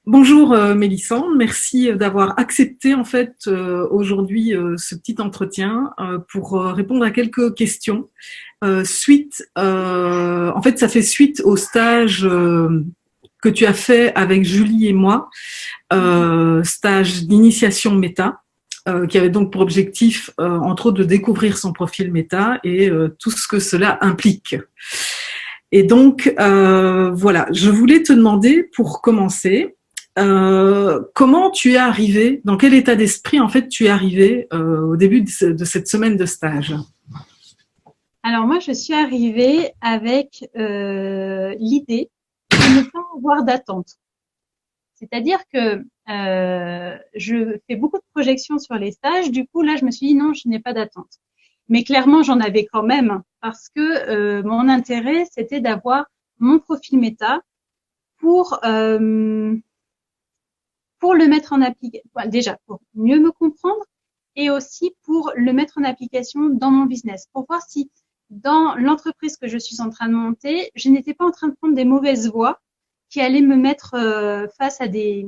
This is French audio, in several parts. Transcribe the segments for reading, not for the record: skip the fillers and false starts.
Bonjour Mélissande, merci d'avoir accepté en fait aujourd'hui ce petit entretien pour répondre à quelques questions. En fait, ça fait suite au stage que tu as fait avec Julie et moi, stage d'initiation méta, qui avait donc pour objectif, entre autres, de découvrir son profil méta et tout ce que cela implique. Et donc, voilà, je voulais te demander, pour commencer, comment tu es arrivé, dans quel état d'esprit en fait tu es arrivé au début de cette semaine de stage? Alors moi, je suis arrivée avec l'idée de ne pas avoir d'attente. C'est-à-dire que je fais beaucoup de projections sur les stages. Du coup, là, je me suis dit non, je n'ai pas d'attente. Mais clairement, j'en avais quand même parce que mon intérêt, c'était d'avoir mon profil méta pour euh, pour le mettre en application. Déjà, pour mieux me comprendre et aussi pour le mettre en application dans mon business, pour voir si dans l'entreprise que je suis en train de monter, je n'étais pas en train de prendre des mauvaises voies qui allaient me mettre face à des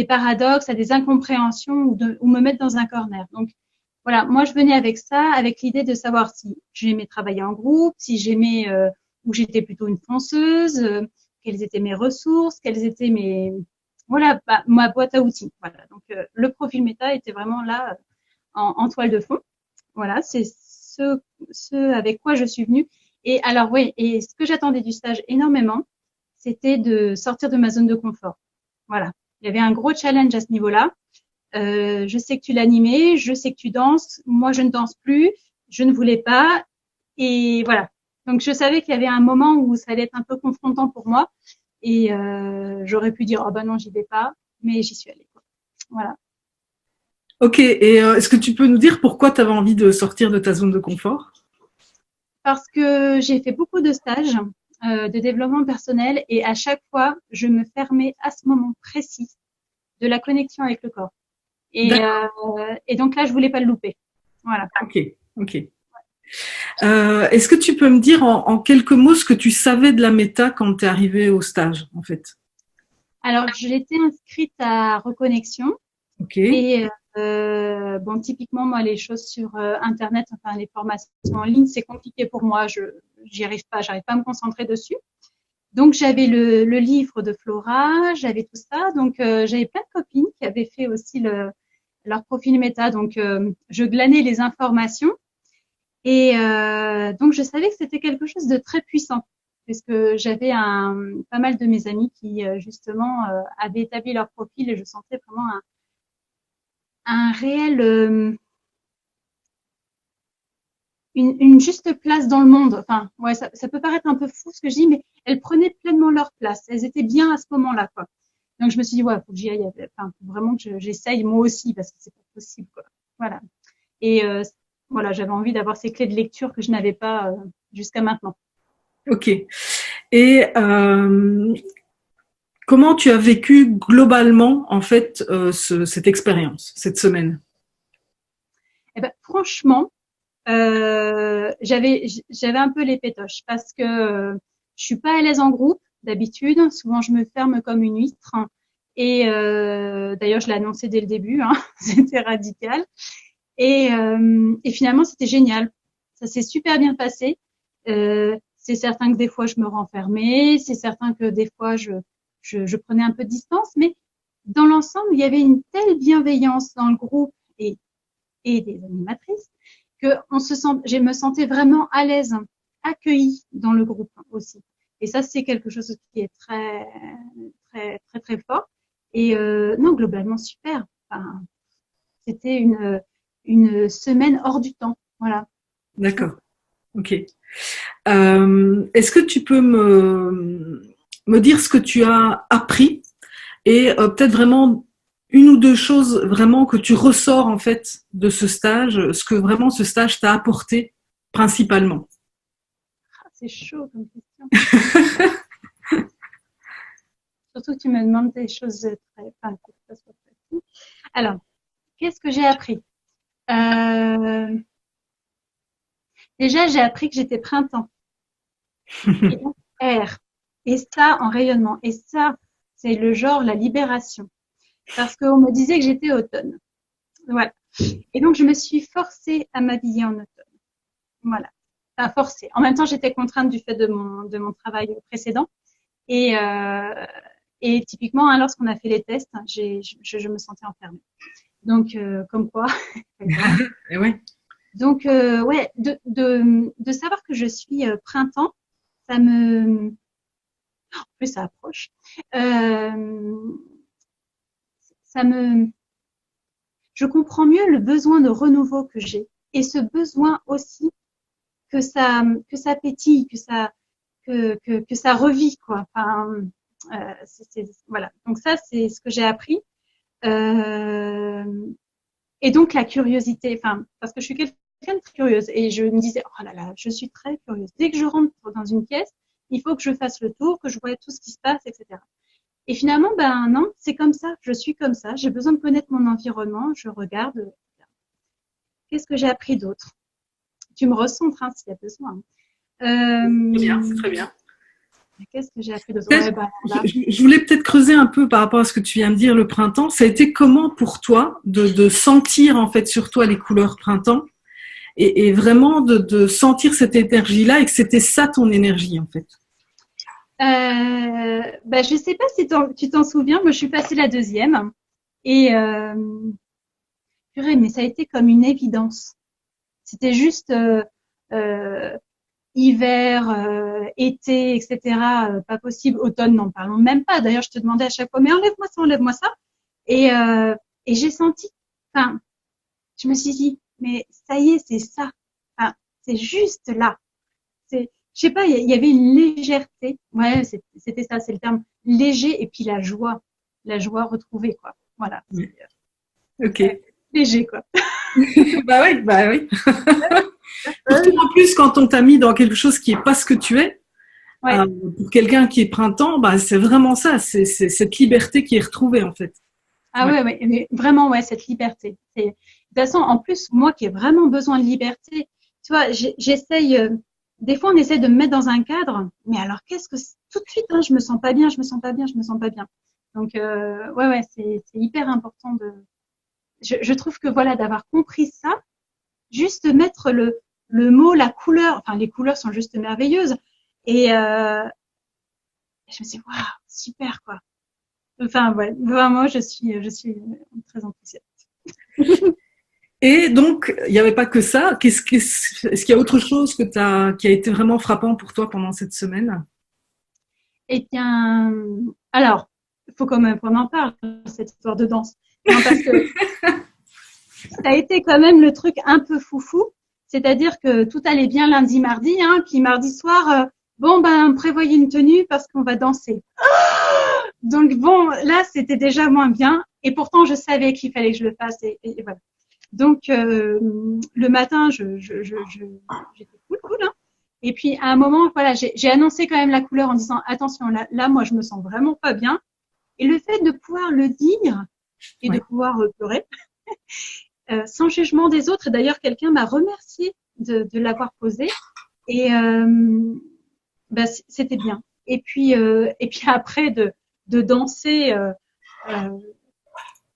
paradoxes, à des incompréhensions ou me mettre dans un corner. Donc voilà, moi je venais avec ça, avec l'idée de savoir si j'aimais travailler en groupe, si j'aimais ou j'étais plutôt une fonceuse, quelles étaient mes ressources, quelles étaient mes voilà ma boîte à outils. Voilà, donc le profil méta était vraiment là en toile de fond. Voilà, c'est ce avec quoi je suis venue. Et alors oui, et ce que j'attendais du stage énormément, c'était de sortir de ma zone de confort. Voilà, il y avait un gros challenge à ce niveau-là. Je sais que tu l'animais, je sais que tu danses. Moi, je ne danse plus, je ne voulais pas. Et voilà. Donc, je savais qu'il y avait un moment où ça allait être un peu confrontant pour moi. Et j'aurais pu dire, oh ben non, j'y vais pas. Mais j'y suis allée, quoi. Voilà. Ok, et est-ce que tu peux nous dire pourquoi tu avais envie de sortir de ta zone de confort? Parce que j'ai fait beaucoup de stages de développement personnel et à chaque fois, je me fermais à ce moment précis de la connexion avec le corps. Et, D'accord, euh, et donc là, je voulais pas le louper. Voilà. ok, ok. Est-ce que tu peux me dire en quelques mots ce que tu savais de la méta quand tu es arrivé au stage, en fait? Alors, j'étais inscrite à Reconnexion Ok, et bon, typiquement, moi, les choses sur Internet, enfin les formations en ligne, c'est compliqué pour moi. J'arrive pas à me concentrer dessus. Donc, j'avais le livre de Flora, j'avais tout ça. Donc, j'avais plein de copines qui avaient fait aussi leur profil méta. Donc, je glanais les informations et donc, je savais que c'était quelque chose de très puissant puisque j'avais pas mal de mes amis qui justement avaient établi leur profil et je sentais vraiment un réel une juste place dans le monde. Enfin, ouais, ça peut paraître un peu fou ce que je dis, mais elles prenaient pleinement leur place. Elles étaient bien à ce moment-là, quoi. Donc je me suis dit ouais, faut que j'y aille. Enfin, faut vraiment que j'essaye moi aussi parce que c'est pas possible, quoi. Voilà. Et voilà, j'avais envie d'avoir ces clés de lecture que je n'avais pas jusqu'à maintenant. ok. Et comment tu as vécu globalement en fait cette expérience, cette semaine? Et ben franchement, j'avais un peu les pétoches parce que je suis pas à l'aise en groupe d'habitude. Souvent, je me ferme comme une huître. Et d'ailleurs, je l'ai annoncé dès le début. Hein, c'était radical. Et finalement, c'était génial. Ça s'est super bien passé. C'est certain que des fois, je me renfermais. C'est certain que des fois, je prenais un peu de distance. Mais dans l'ensemble, il y avait une telle bienveillance dans le groupe et des animatrices que je me sentais vraiment à l'aise, accueillie dans le groupe aussi. Et ça, c'est quelque chose qui est très, très, très, très fort. Et non, globalement, super. Enfin, c'était une semaine hors du temps. Voilà, franchement. D'accord, ok. Est-ce que tu peux me dire ce que tu as appris et peut-être vraiment une ou deux choses vraiment que tu ressors en fait de ce stage, ce que vraiment ce stage t'a apporté principalement. Ah, c'est chaud comme question. Surtout que tu me demandes des choses très, enfin, que ça soit facile. Alors, qu'est-ce que j'ai appris? euh, Déjà, j'ai appris que j'étais printemps. Et donc, air. Et ça, en rayonnement. Et ça, c'est le genre la libération. Parce qu'on me disait que j'étais automne. Voilà. Et donc, je me suis forcée à m'habiller en automne. Voilà. Enfin, forcée. En même temps, j'étais contrainte du fait de mon travail précédent. Et typiquement, hein, lorsqu'on a fait les tests, je me sentais enfermée. Donc, comme quoi. Et ouais. Donc, ouais, de savoir que je suis printemps, ça me... En plus, ça approche. Ça me... Je comprends mieux le besoin de renouveau que j'ai. Et ce besoin aussi que ça pétille, que ça revit, quoi. Enfin, voilà. Donc ça, c'est ce que j'ai appris. Et donc la curiosité, enfin, parce que je suis quelqu'un de très curieuse et je me disais, oh là là, je suis très curieuse. Dès que je rentre dans une pièce, il faut que je fasse le tour, que je voie tout ce qui se passe, etc. Et finalement, ben non, c'est comme ça, je suis comme ça. J'ai besoin de connaître mon environnement, je regarde. Qu'est-ce que j'ai appris d'autre? Tu me recentres hein, s'il y a besoin. C'est bien, c'est très bien. Qu'est-ce que j'ai appris d'autre? Ouais, ben, je voulais peut-être creuser un peu par rapport à ce que tu viens de dire, le printemps. Ça a été comment pour toi de sentir en fait sur toi les couleurs printemps et vraiment de sentir cette énergie-là et que c'était ça ton énergie en fait? Ben, je sais pas si tu t'en souviens, moi je suis passée la deuxième et purée, mais ça a été comme une évidence. C'était juste hiver, été, etc. Pas possible. Automne, n'en parlons même pas. D'ailleurs, je te demandais à chaque fois, mais enlève-moi ça. Et j'ai senti, enfin, je me suis dit, mais ça y est, c'est ça. Enfin, c'est juste là. Je sais pas, il y avait une légèreté. Ouais, c'était ça, c'est le terme léger. Et puis la joie retrouvée, quoi. Voilà. Ok. Léger, quoi. Bah oui. Surtout en plus quand on t'a mis dans quelque chose qui est pas ce que tu es. Ouais. Pour quelqu'un qui est printemps, bah c'est vraiment ça, c'est cette liberté qui est retrouvée en fait. Ah ouais, mais vraiment ouais, cette liberté. De toute façon, en plus moi qui ai vraiment besoin de liberté, tu vois, j'essaye. Des fois, on essaie de me mettre dans un cadre, mais alors qu'est-ce que tout de suite, hein, je me sens pas bien. Donc ouais, c'est hyper important de. Je trouve que voilà, d'avoir compris ça, juste mettre le mot, la couleur, enfin les couleurs sont juste merveilleuses. Et je me suis dit, waouh, super quoi. Enfin ouais, vraiment je suis très enthousiaste. Et donc, il n'y avait pas que ça. Est-ce qu'il y a autre chose qui a été vraiment frappant pour toi pendant cette semaine? Eh bien, alors, il faut quand même qu'on en parle, cette histoire de danse. Non, parce que ça a été quand même le truc un peu foufou. C'est-à-dire que tout allait bien lundi, mardi, hein, puis mardi soir, bon, ben, prévoyez une tenue parce qu'on va danser. Donc bon, là, c'était déjà moins bien. Et pourtant, je savais qu'il fallait que je le fasse. Et voilà. Donc, le matin, j'étais cool, hein. Et puis, à un moment, voilà, j'ai annoncé quand même la couleur en disant, attention, là, moi, je me sens vraiment pas bien. Et le fait de pouvoir le dire et de pouvoir pleurer, sans jugement des autres. Et d'ailleurs, quelqu'un m'a remercié de l'avoir posé. Et bah, c'était bien. Et puis après de danser,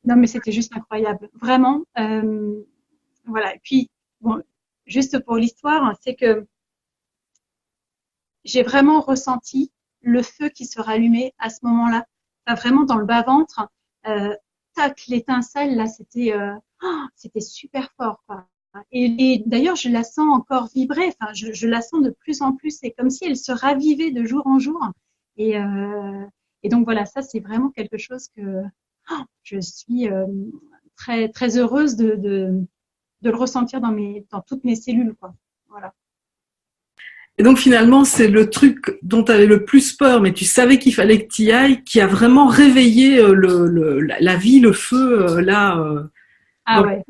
non mais c'était juste incroyable, vraiment. Voilà. Et puis bon, juste pour l'histoire, c'est que j'ai vraiment ressenti le feu qui se rallumait à ce moment-là. Enfin, vraiment dans le bas-ventre, tac, l'étincelle là, c'était super fort, quoi. Et d'ailleurs, je la sens encore vibrer. Enfin, je la sens de plus en plus. C'est comme si elle se ravivait de jour en jour. Et donc voilà, ça c'est vraiment quelque chose que je suis très très heureuse de le ressentir dans toutes mes cellules, quoi. Voilà. Et donc finalement, c'est le truc dont tu avais le plus peur, mais tu savais qu'il fallait que tu y ailles, qui a vraiment réveillé la vie, le feu là. Ah ouais.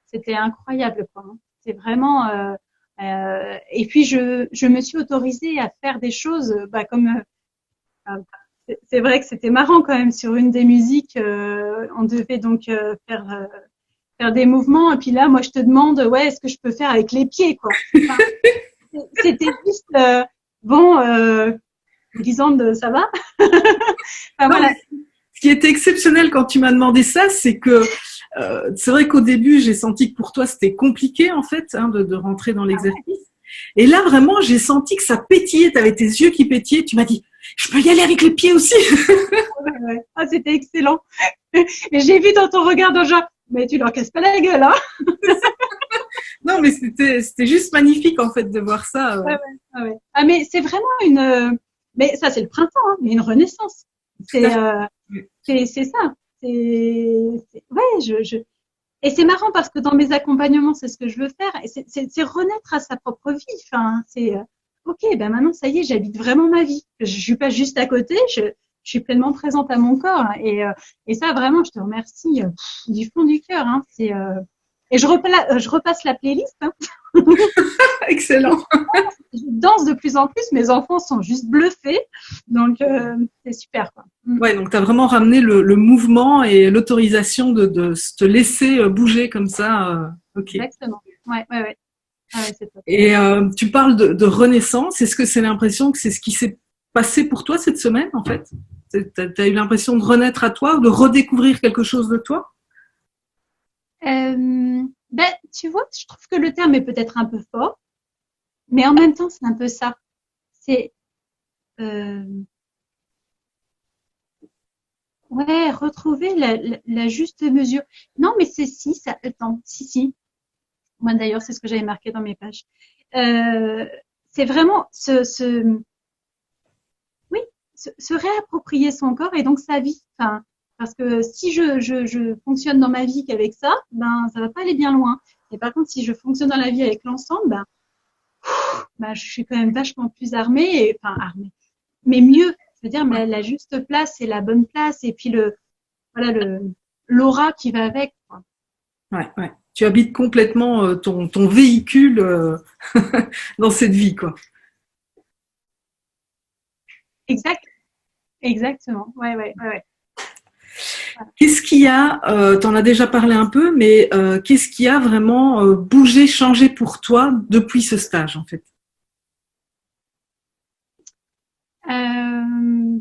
C'était incroyable, quoi. C'est vraiment. Et puis je me suis autorisée à faire des choses, bah, comme. C'est vrai que c'était marrant quand même sur une des musiques. On devait donc faire des mouvements. Et puis là, moi, je te demande, ouais, est-ce que je peux faire avec les pieds, quoi. Enfin, c'était juste bon. Lisande, ça va? Enfin, Non, voilà. ce qui était exceptionnel quand tu m'as demandé ça, c'est que c'est vrai qu'au début, j'ai senti que pour toi, c'était compliqué en fait de rentrer dans l'exercice. Et là, vraiment, j'ai senti que ça pétillait. Tu avais tes yeux qui pétillaient. Tu m'as dit, je peux y aller avec les pieds aussi. Ouais, ouais. Ah, c'était excellent. Et j'ai vu dans ton regard de genre, mais tu leur casses pas la gueule, hein. Non, mais c'était juste magnifique en fait de voir ça. Ouais, ouais, ouais, ouais. Ah, mais c'est vraiment mais ça, c'est le printemps, hein, mais une renaissance. Tout à C'est, fait. c'est ça. Ouais, et c'est marrant parce que dans mes accompagnements, c'est ce que je veux faire. Et c'est renaître à sa propre vie. Enfin, ok, ben maintenant, ça y est, j'habite vraiment ma vie. Je suis pas juste à côté, je suis pleinement présente à mon corps. Et ça, vraiment, je te remercie du fond du cœur. Hein. Et je repasse la playlist. Hein. Excellent. Je danse de plus en plus. Mes enfants sont juste bluffés. Donc, c'est super, quoi. Ouais, donc tu as vraiment ramené le mouvement et l'autorisation de te laisser bouger comme ça. Ok. Exactement. Ouais, ouais, ouais. Ah ouais, c'est top. Et tu parles de renaissance. Est-ce que c'est l'impression que c'est ce qui s'est passé pour toi cette semaine, en fait? T'as eu l'impression de renaître à toi ou de redécouvrir quelque chose de toi? Ben, tu vois, je trouve que le terme est peut-être un peu fort, mais en même temps, c'est un peu ça. C'est, euh, ouais, retrouver la juste mesure. Non, mais c'est si, ça, attends, si. Moi, d'ailleurs, c'est ce que j'avais marqué dans mes pages. Euh, c'est vraiment oui, se réapproprier son corps et donc sa vie. Enfin, parce que si je fonctionne dans ma vie qu'avec ça, ben, ça va pas aller bien loin. Et par contre, si je fonctionne dans la vie avec l'ensemble, ben, je suis quand même vachement plus armée, enfin, armée. Mais mieux. Je veux dire, mais la juste place et la bonne place et puis voilà, l'aura qui va avec, quoi. Ouais, ouais. Tu habites complètement ton véhicule dans cette vie, quoi. Exact, exactement. Ouais, ouais, ouais, ouais. Qu'est-ce qu'il y a, t'en as déjà parlé un peu, mais qu'est-ce qui a vraiment bougé, changé pour toi depuis ce stage, en fait? Euh,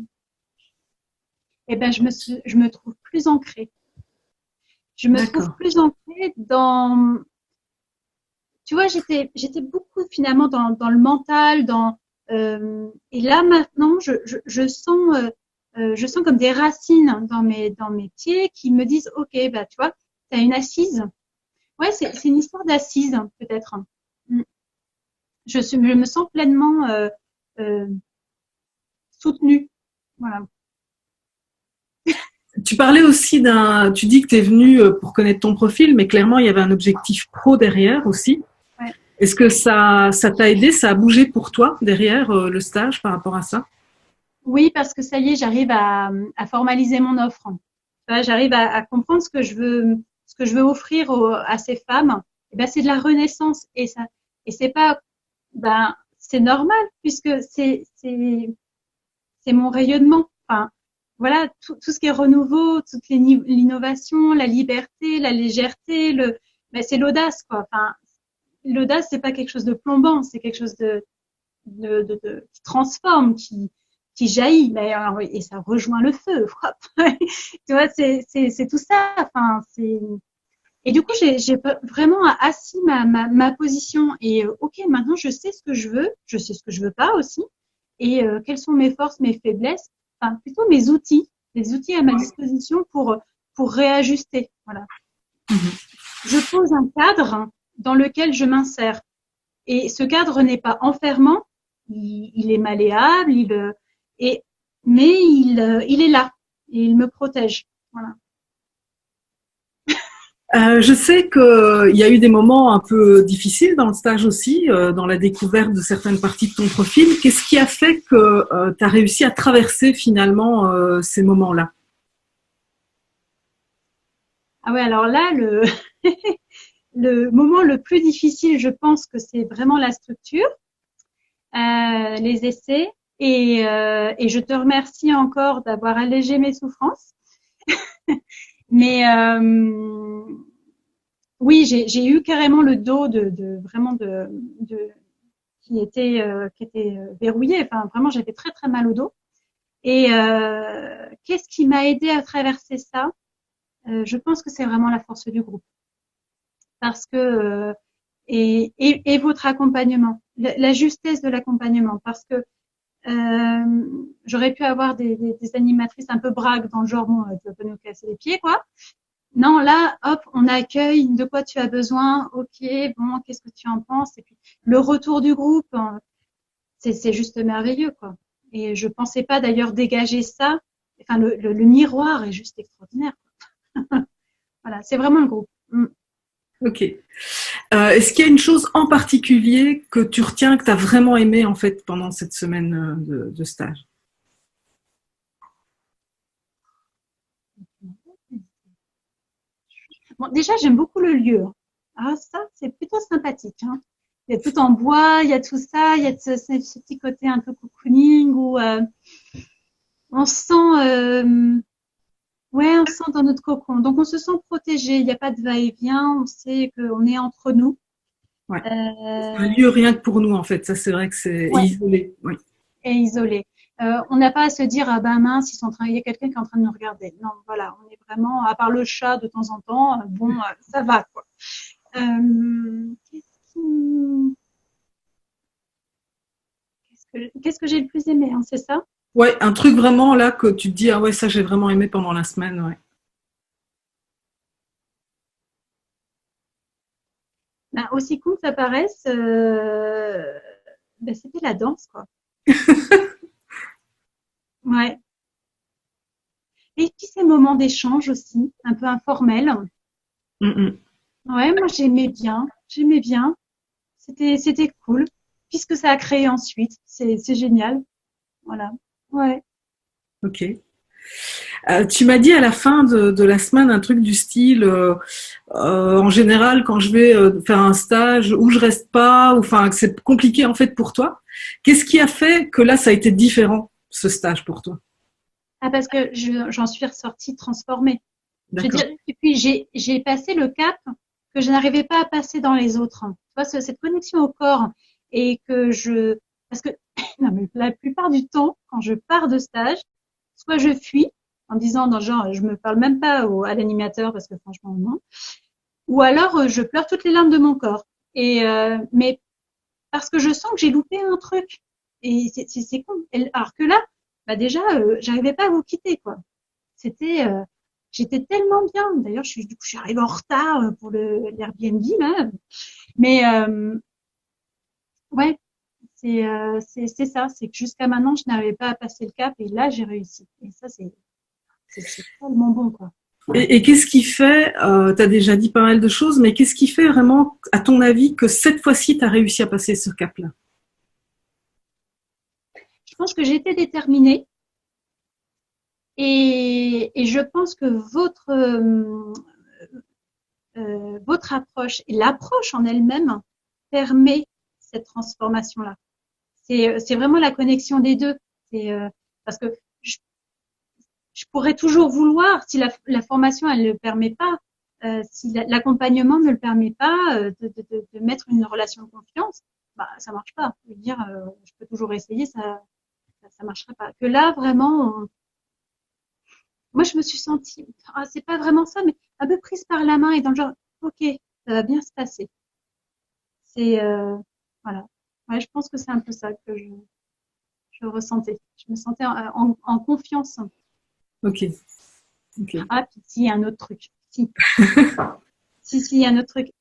eh ben, je me trouve plus ancrée. Je me trouve D'accord. plus ancrée dans, tu vois, j'étais beaucoup finalement dans le mental, et là maintenant, je sens comme des racines dans mes pieds qui me disent, ok, bah, tu vois, t'as une assise. Ouais, c'est une histoire d'assise, peut-être. Mm. Je me sens pleinement, euh, soutenue. Voilà. Tu parlais aussi tu dis que tu es venu pour connaître ton profil, mais clairement, il y avait un objectif pro derrière aussi. Ouais. Est-ce que ça t'a aidé, ça a bougé pour toi derrière le stage par rapport à ça? Oui, parce que ça y est, j'arrive à formaliser mon offre. Tu vois, j'arrive à comprendre ce que je veux offrir à ces femmes. Et ben, c'est de la renaissance et c'est pas, ben, c'est normal puisque c'est mon rayonnement. Enfin, voilà, tout ce qui est renouveau, toute l'innovation, la liberté, la légèreté, ben, c'est l'audace, quoi. Enfin, l'audace, c'est pas quelque chose de plombant, c'est quelque chose qui transforme, qui jaillit. D'ailleurs, et ça rejoint le feu. Tu vois, c'est tout ça. Enfin, et du coup, j'ai vraiment assis ma position. Et ok, maintenant, je sais ce que je veux, je sais ce que je veux pas aussi. Et quelles sont mes forces, mes faiblesses. Enfin, plutôt mes outils, les outils à ma disposition pour réajuster. Voilà. Je pose un cadre dans lequel je m'insère. Et ce cadre n'est pas enfermant, il est malléable, et, mais il est là et il me protège. Voilà. Je sais qu'il y a eu des moments un peu difficiles dans le stage aussi, dans la découverte de certaines parties de ton profil. Qu'est-ce qui a fait que tu as réussi à traverser finalement ces moments-là? Ah ouais, alors là, le moment le plus difficile, je pense que c'est vraiment la structure, les essais, et je te remercie encore d'avoir allégé mes souffrances. Mais oui, j'ai eu carrément le dos vraiment de qui était verrouillé. Enfin, vraiment, j'avais très très mal au dos. Et qu'est-ce qui m'a aidé à traverser ça? Je pense que c'est vraiment la force du groupe. Parce que et votre accompagnement, la justesse de l'accompagnement, parce que j'aurais pu avoir des animatrices un peu braques dans le genre bon, tu vas pas nous casser les pieds quoi. Non, là, hop, on accueille de quoi tu as besoin. Ok, bon, qu'est-ce que tu en penses? Et puis le retour du groupe, c'est juste merveilleux quoi. Et je pensais pas d'ailleurs dégager ça. Enfin, le miroir est juste extraordinaire. Voilà, c'est vraiment le groupe. Ok. Est-ce qu'il y a une chose en particulier que tu retiens, que tu as vraiment aimé en fait pendant cette semaine de stage? Bon, déjà, j'aime beaucoup le lieu. Ah, ça, c'est plutôt sympathique. Hein. Il y a tout en bois, il y a tout ça, il y a ce petit côté un peu cocooning où on sent, ouais, on sent dans notre cocon. Donc, on se sent protégé. Il n'y a pas de va-et-vient. On sait qu'on est entre nous. Ouais. C'est un lieu rien que pour nous en fait. Ça, c'est vrai que c'est Ouais, isolé. Oui. et isolé. On n'a pas à se dire ah ben mince, il y a quelqu'un qui est en train de nous regarder. Non, voilà, on est vraiment, à part le chat de temps en temps, bon, ça va quoi. Qu'est-ce qui qu'est-ce que j'ai le plus aimé, hein, c'est ça? Ouais, un truc vraiment là que tu te dis ah ouais ça j'ai vraiment aimé pendant la semaine. Ouais. Ben, aussi cool que ça paraisse, ben, c'était la danse, quoi. Ouais. Et puis ces moments d'échange aussi, un peu informels. Mm-mm. Ouais, moi j'aimais bien. C'était cool. Puisque ça a créé ensuite, c'est génial. Voilà. Ouais. Ok. Tu m'as dit à la fin de la semaine un truc du style, en général, quand je vais faire un stage où je reste pas, ou enfin que c'est compliqué en fait pour toi. Qu'est-ce qui a fait que là ça a été différent ce stage pour toi? Ah, parce que j'en suis ressortie transformée. Je veux D'accord. dire, et puis j'ai passé le cap que je n'arrivais pas à passer dans les autres. Tu vois, cette connexion au corps et parce que non, mais la plupart du temps, quand je pars de stage, soit je fuis en disant dans le genre, je me parle même pas à l'animateur parce que franchement non, ou alors je pleure toutes les larmes de mon corps. Et mais parce que je sens que j'ai loupé un truc. Et c'est con. Alors que là, bah déjà, j'arrivais pas à vous quitter quoi. C'était, j'étais tellement bien. D'ailleurs, du coup, je suis arrivée en retard pour l'Airbnb là. Mais ouais, c'est ça. C'est que jusqu'à maintenant, je n'arrivais pas à passer le cap et là, j'ai réussi. Et ça, c'est tellement bon quoi. Et qu'est-ce qui fait, tu as déjà dit pas mal de choses, mais qu'est-ce qui fait vraiment, à ton avis, que cette fois-ci, tu as réussi à passer ce cap-là? Je pense que j'étais déterminée et je pense que votre approche et l'approche en elle-même permet cette transformation-là. C'est vraiment la connexion des deux. C'est parce que je, je pourrais toujours vouloir, si la formation elle ne le permet pas, si l'accompagnement ne le permet pas, de mettre une relation de confiance, bah ça marche pas. Je veux dire, je peux toujours essayer, ça marcherait pas. Que là vraiment, moi je me suis sentie, c'est pas vraiment ça, mais un peu prise par la main et dans le genre, ok, ça va bien se passer. C'est voilà. Ouais, je pense que c'est un peu ça que je ressentais. Je me sentais en confiance. Ok, ok. Ah, puis si, il y a un autre truc. Si, il y a un autre truc.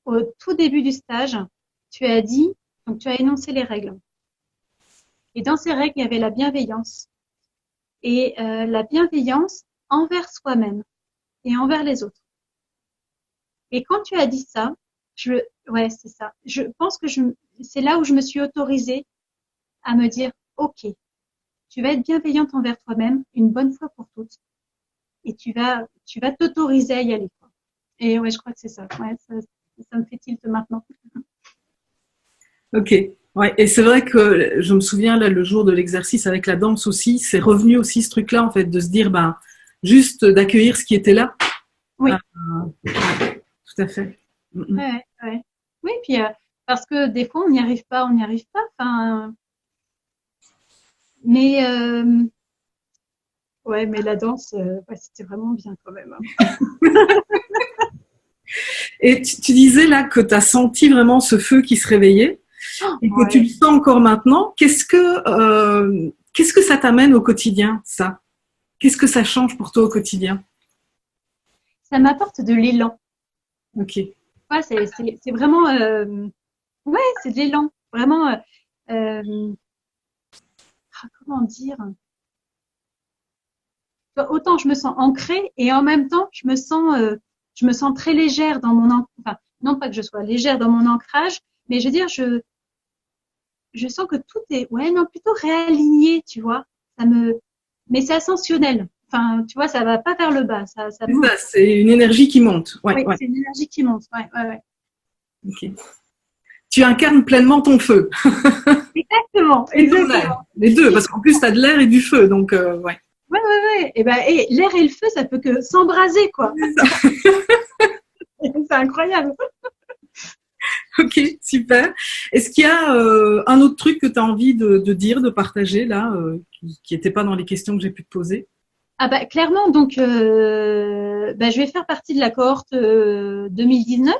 Au tout début du stage, tu as dit, donc tu as énoncé les règles. Et dans ces règles, il y avait la bienveillance. Et la bienveillance envers soi-même et envers les autres. Et quand tu as dit ça, ouais, c'est ça. Je pense que c'est là où je me suis autorisée à me dire, OK, tu vas être bienveillante envers toi-même une bonne fois pour toutes. Et tu vas t'autoriser à y aller, quoi. Et ouais, je crois que c'est ça. Ouais, ça me fait tilt maintenant. Ok. Ouais. Et c'est vrai que je me souviens là le jour de l'exercice avec la danse aussi, c'est revenu aussi ce truc-là en fait de se dire ben juste d'accueillir ce qui était là. Oui, Ouais, tout à fait. Mm-mm. ouais, ouais. Oui, puis parce que des fois, on n'y arrive pas, on n'y arrive pas. Enfin, mais Ouais, mais la danse, ouais, c'était vraiment bien quand même, hein. Et tu disais là que tu as senti vraiment ce feu qui se réveillait et que tu Ouais. le sens encore maintenant. Qu'est-ce que ça t'amène au quotidien, ça? Qu'est-ce que ça change pour toi au quotidien? Ça m'apporte de l'élan. Ok. Ouais, c'est vraiment, ouais, c'est de l'élan. Vraiment, comment dire? Autant je me sens ancrée et en même temps, je me sens très légère dans enfin, non pas que je sois légère dans mon ancrage, mais je veux dire, je sens que tout est, ouais, non, plutôt réaligné, tu vois. Mais c'est ascensionnel. Enfin, tu vois, ça va pas vers le bas, ça C'est ça, monte. c'est une énergie qui monte. Ouais, Oui, ouais. c'est une énergie qui monte. Ouais, ouais, ouais. Ok. Tu incarnes pleinement ton feu Exactement, et ton air, exactement. les deux, parce qu'en plus tu as de l'air et du feu, donc ouais. Ouais, ouais, ouais. Et ben, et l'air et le feu, ça peut que s'embraser, quoi. C'est incroyable. Ok, super. Est-ce qu'il y a un autre truc que tu as envie de dire, de partager là, qui n'était pas dans les questions que j'ai pu te poser? Ah bah clairement, donc bah, je vais faire partie de la cohorte 2019,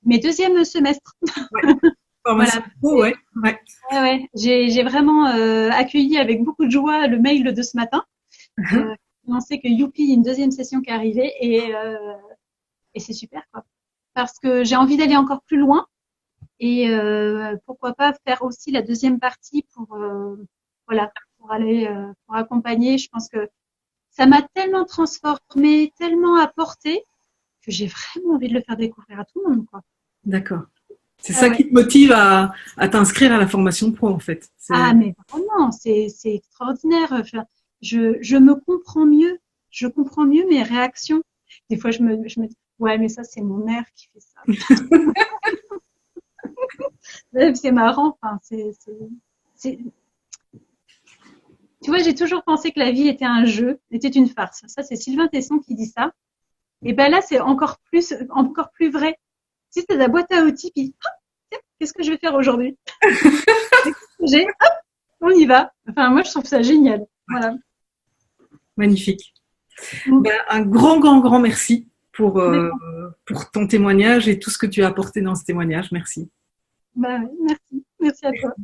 mes deuxième semestre. Ouais. Formation Voilà. pro, ouais. Ouais. Ouais, ouais. J'ai vraiment accueilli avec beaucoup de joie le mail de ce matin. On sait que youpi, il y a une deuxième session qui est arrivée et c'est super quoi. Parce que j'ai envie d'aller encore plus loin et pourquoi pas faire aussi la deuxième partie pour voilà pour aller pour accompagner. Je pense que ça m'a tellement transformée, tellement apporté que j'ai vraiment envie de le faire découvrir à tout le monde, quoi. D'accord. C'est Ah ça ouais. qui te motive à t'inscrire à la formation pro, en fait. Ah, mais vraiment, c'est extraordinaire. Enfin, je me comprends mieux. Je comprends mieux mes réactions. Des fois, je me dis, ouais, mais ça, c'est mon nerf qui fait ça. C'est marrant. Enfin, c'est, tu vois, j'ai toujours pensé que la vie était un jeu, était une farce. Ça, c'est Sylvain Tesson qui dit ça. Et ben là, c'est encore plus vrai. Si c'est la boîte à outils, puis, hop, tiens, qu'est-ce que je vais faire aujourd'hui? J'ai, hop, on y va. Enfin, moi, je trouve ça génial. Voilà. Magnifique. Mm. Ben, un grand, grand, grand merci Mais pour ton témoignage et tout ce que tu as apporté dans ce témoignage. Merci. bah, merci. Merci à toi.